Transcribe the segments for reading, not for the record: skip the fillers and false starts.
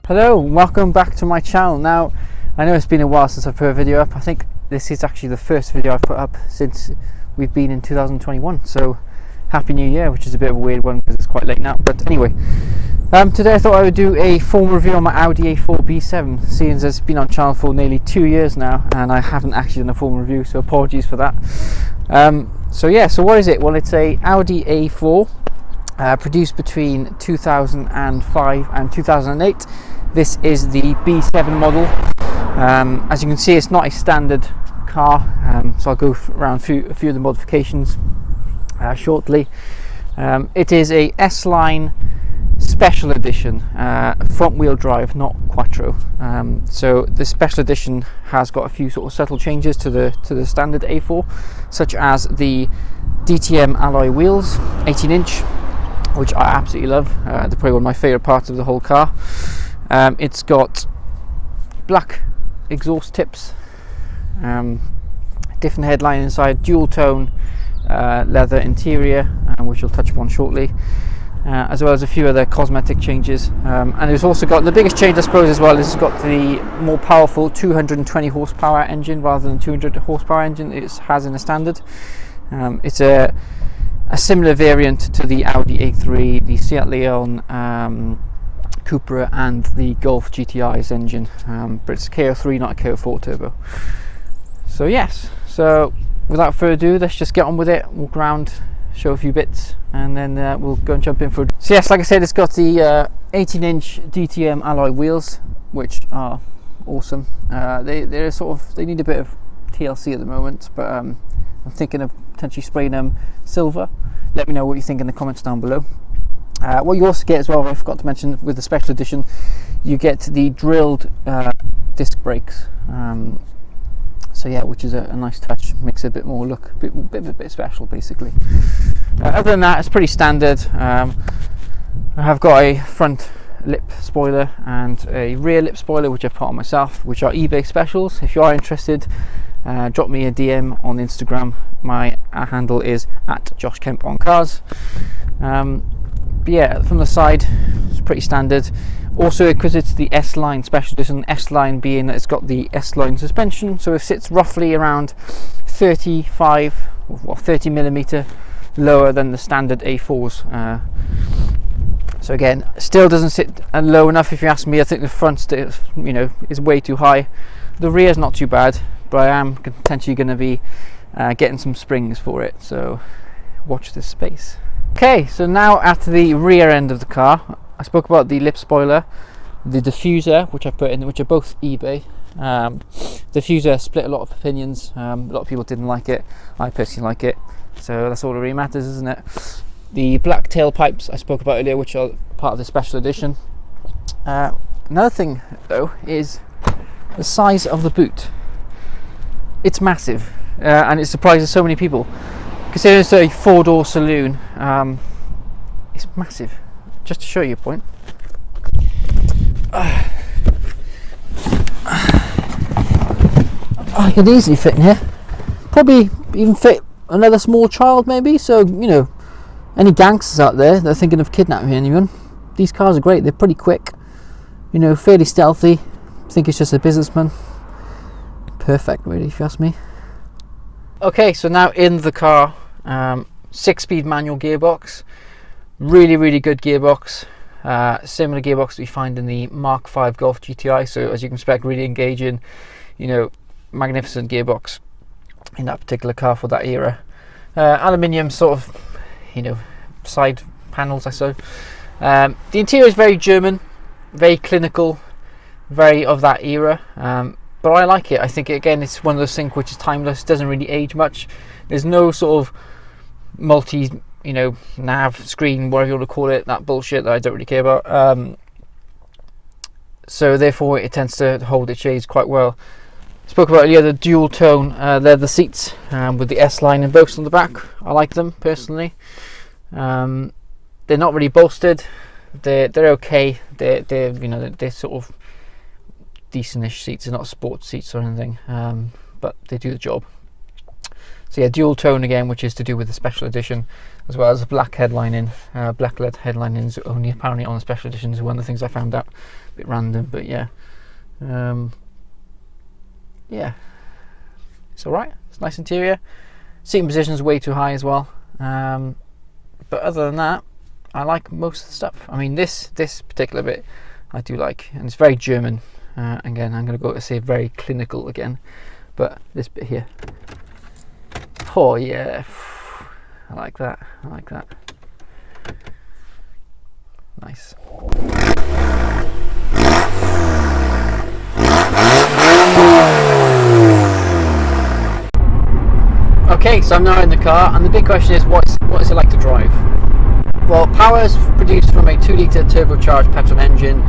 Hello, welcome back to my channel. Now, I know it's been a while since I've put a video up. I think this is actually the first video I've put up since we've been in 2021. So, Happy New Year, which is a bit of a weird one because it's quite late now. But anyway, today I thought I would do a full review on my Audi A4 B7, seeing as it's been on channel for nearly 2 years now, and I haven't actually done a full review, so apologies for that. So what is it? Well, it's a Audi A4. Produced between 2005 and 2008. This is the B7 model. As you can see, it's not a standard car, so I'll go around a few of the modifications shortly. It is a S-Line Special Edition, front wheel drive, not Quattro. So the Special Edition has got a few sort of subtle changes to the standard A4, such as the DTM alloy wheels, 18-inch, which I absolutely love. They're probably one of my favourite parts of the whole car. It's got black exhaust tips, different headline inside, dual tone leather interior, which we'll touch upon shortly, as well as a few other cosmetic changes. And it's also got the biggest change, I suppose, as well, is it's got the more powerful 220 horsepower engine rather than 200 horsepower engine it has in the standard. It's a similar variant to the Audi A3, the Seat Leon, Cupra and the Golf GTI's engine, but it's a KO3, not a KO4 turbo. So yes, so without further ado, let's just get on with it, walk around, show a few bits, and then we'll go and jump in for it. So yes, like I said, it's got the 18-inch DTM alloy wheels, which are awesome. They're sort of, they need a bit of TLC at the moment, but I'm thinking of potentially spraying them silver. Let me know what you think in the comments down below. What you also get as well, I forgot to mention, with the special edition, you get the drilled disc brakes. So yeah, which is a nice touch, makes it a bit more look a bit special, basically. Other than that, it's pretty standard. I have got a front lip spoiler and a rear lip spoiler, which I've put on myself, which are eBay specials. If you are interested, drop me a DM on Instagram. My handle is @JoshKempOnCars. But yeah, from the side, it's pretty standard. Also, because it's the S-Line Special Edition, S-Line being that it's got the S-Line suspension, so it sits roughly around 30 millimeter lower than the standard A4s. So again, still doesn't sit low enough if you ask me. I think the front, is way too high. The rear is not too bad, but I am potentially going to be getting some springs for it, so watch this space. Okay, so now at the rear end of the car, I spoke about the lip spoiler, the diffuser, which I put in, which are both eBay. Diffuser split a lot of opinions. A lot of people didn't like it. I personally like it, so that's all that really matters, isn't it? The black tailpipes I spoke about earlier, which are part of the special edition. Another thing though is the size of the boot. It's massive, and it surprises so many people. Considering it's a 4-door saloon, it's massive. Just to show you a point. I could easily fit in here. Probably even fit another small child, maybe. So, any gangsters out there that are thinking of kidnapping anyone, these cars are great. They're pretty quick, fairly stealthy. I think it's just a businessman. Perfect, really, if you ask me. Okay, so now in the car, 6-speed manual gearbox, really good gearbox, similar gearbox that you find in the Mark V Golf GTI. So as you can expect, really engaging, magnificent gearbox in that particular car for that era. Aluminium sort of, side panels, I suppose. The interior is very German, very clinical, very of that era. But I like it. I think, again, it's one of those things which is timeless, doesn't really age much. There's no sort of multi, nav screen, whatever you want to call it, that bullshit that I don't really care about. So therefore, it tends to hold its shades quite well. Spoke about earlier the dual tone leather seats with the S-Line embossed on the back. I like them personally. They're not really bolstered. They're okay. They're sort of decentish seats. They're not sports seats or anything, but they do the job. So yeah, dual tone again, which is to do with the special edition, as well as a black headlining. Black lead headlining is only apparently on the special edition, is one of the things I found out. A bit random, but yeah. Yeah, it's alright. It's a nice interior. Seating position is way too high as well. But other than that, I like most of the stuff. I mean, this particular bit I do like, and it's very German. Again, I'm going to go to say very clinical again, but this bit here. Oh yeah, I like that. I like that. Nice. Okay, so I'm now in the car, and the big question is, what is it like to drive? Well, power is produced from a 2-litre turbocharged petrol engine,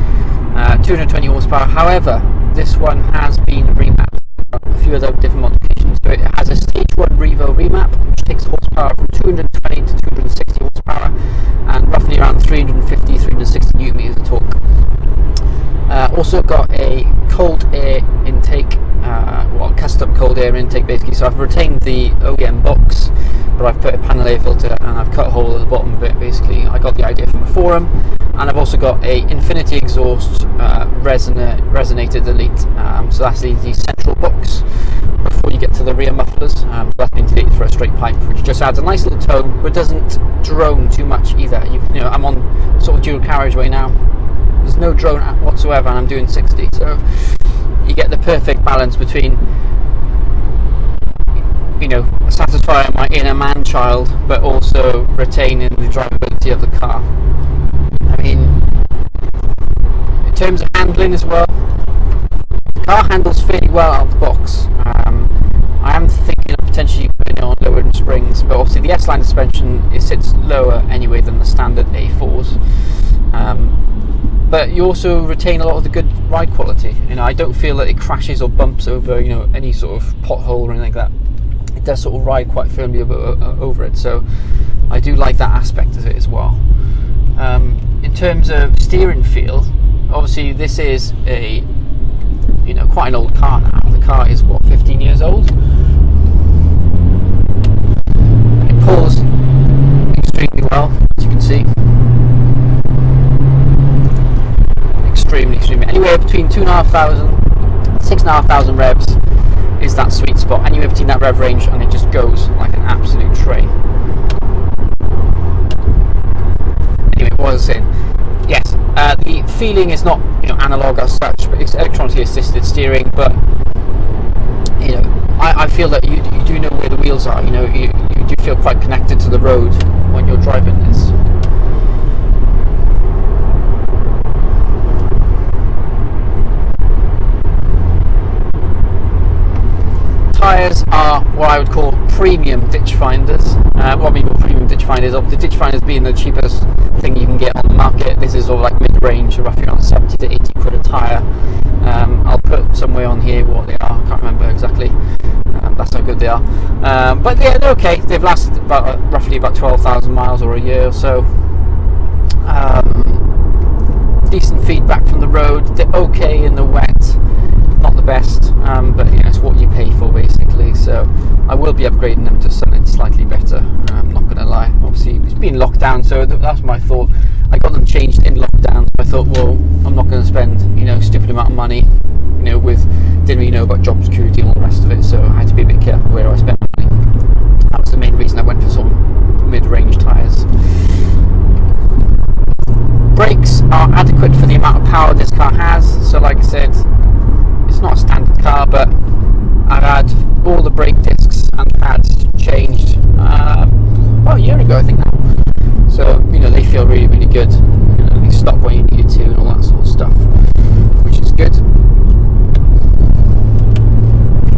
220 horsepower. However, this one has been remapped, a few other different modifications. So it has a stage 1 Revo remap, which takes horsepower from 220 to 260 horsepower, and roughly around 350-360 newton meters of torque. Also got a cold air intake, custom cold air intake basically. So I've retained the OEM box, but I've put a panel air filter and I've cut a hole at the bottom of it. Basically, I got the idea from a forum, and I've also got a Infinity exhaust resonator delete. So that's the central box before you get to the rear mufflers. So that's been deleted for a straight pipe, which just adds a nice little tone, but doesn't drone too much either. You know, I'm on sort of dual carriageway now. There's no drone whatsoever, and I'm doing 60, so you get the perfect balance between, you know, satisfying my inner man-child, but also retaining the drivability of the car. I mean, in terms of handling as well, the car handles fairly well out of the box. I am thinking of potentially putting it on lower springs, but obviously the S-line suspension, it sits lower anyway than the standard A4s. But you also retain a lot of the good ride quality. You know, I don't feel that it crashes or bumps over, you know, any sort of pothole or anything like that. It does sort of ride quite firmly over it, so I do like that aspect of it as well. In terms of steering feel, obviously this is a, you know, quite an old car now. The car is what, 15 years old. It pulls extremely well, as you can see. Extremely. Anywhere between 2,500, 6,500 revs is that sweet spot. Anywhere between that rev range, and it just goes like an absolute train. Anyway, what was I saying? Yes, the feeling is not, you know, analog as such, but it's electronically assisted steering. But you know, I feel that you do know where the wheels are. You know, you do feel quite connected to the road when you're driving this. Tyres are what I would call premium ditch finders. What I mean by premium ditch finders, the ditch finders being the cheapest thing you can get on the market. This is all like mid-range, roughly around 70 to 80 quid a tyre. I'll put somewhere on here what they are, I can't remember exactly. That's how good they are. But yeah, they're okay. They've lasted roughly about 12,000 miles or a year or so. Decent feedback from the road. They're okay in the wet. Not the best, but you know, it's what you pay for basically. So I will be upgrading them to something slightly better. I'm not going to lie. Obviously, it's been locked down, so that's my thought. I got them changed in lockdown. So I thought, well, I'm not going to spend, you know, stupid amount of money, you know, didn't really know about job security and all the rest of it. So I had to be a bit careful where I spent my money. That was the main reason I went for some mid-range tyres. Brakes are adequate for the amount of power this car has. So like I said, it's not a standard car, but I've had all the brake discs and pads changed about a year ago, I think now. So you know, they feel really, really good. You know, they stop when you need to and all that sort of stuff, which is good.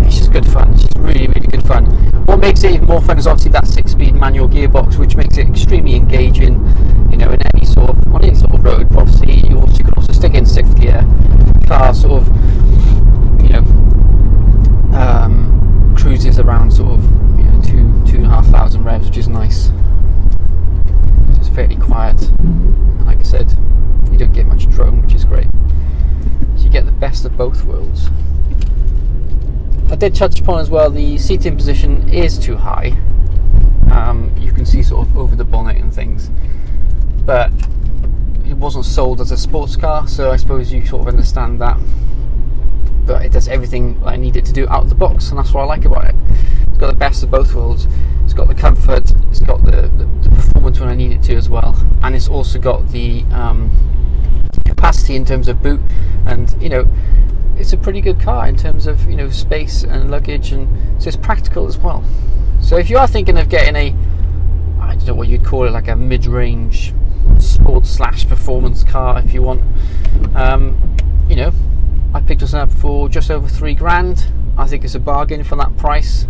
It's just good fun. It's just really, really good fun. What makes it even more fun is obviously that 6-speed manual gearbox, which makes it extremely engaging. You know, in on any sort of road. Obviously, you can also stick in 6th gear. Car sort of, you know, cruises around sort of, you know, 2,500 revs, which is nice. It's fairly quiet, and like I said, you don't get much drone, which is great. So you get the best of both worlds. I did touch upon as well, the seating position is too high. You can see sort of over the bonnet and things, but it wasn't sold as a sports car, so I suppose you sort of understand that. But it does everything I need it to do out of the box, and that's what I like about it. It's got the best of both worlds. It's got the comfort, it's got the performance when I need it to as well, and it's also got the capacity in terms of boot, and you know, it's a pretty good car in terms of, you know, space and luggage, and so it's practical as well. So if you are thinking of getting a, I don't know what you'd call it, like a mid-range sports / performance car, if you want, you know, I picked this up for just over £3,000. I think it's a bargain for that price.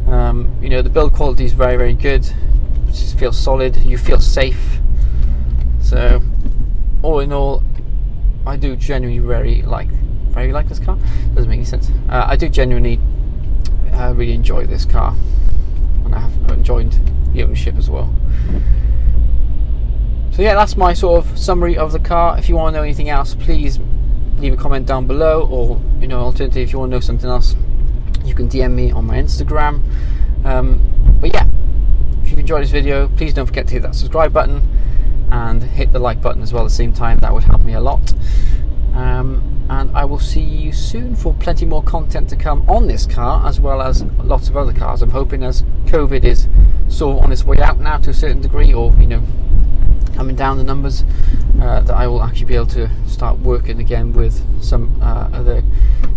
You know, the build quality is very, very good. It just feels solid. You feel safe. So, all in all, I do genuinely very like this car. Doesn't make any sense. I do genuinely really enjoy this car, and I have enjoyed the ownership as well. So yeah, that's my sort of summary of the car. If you want to know anything else, please leave a comment down below, or, you know, alternatively, if you want to know something else, you can DM me on my Instagram. But yeah, if you enjoyed this video, please don't forget to hit that subscribe button and hit the like button as well at the same time. That would help me a lot. And I will see you soon for plenty more content to come on this car, as well as lots of other cars. I'm hoping, as COVID is sort of on its way out now to a certain degree, or, you know, coming down the numbers, that I will actually be able to start working again with some other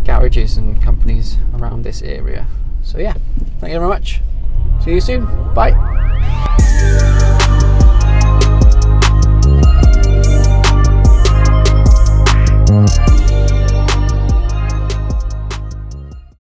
garages and companies around this area. So yeah, thank you very much. See you soon. Bye.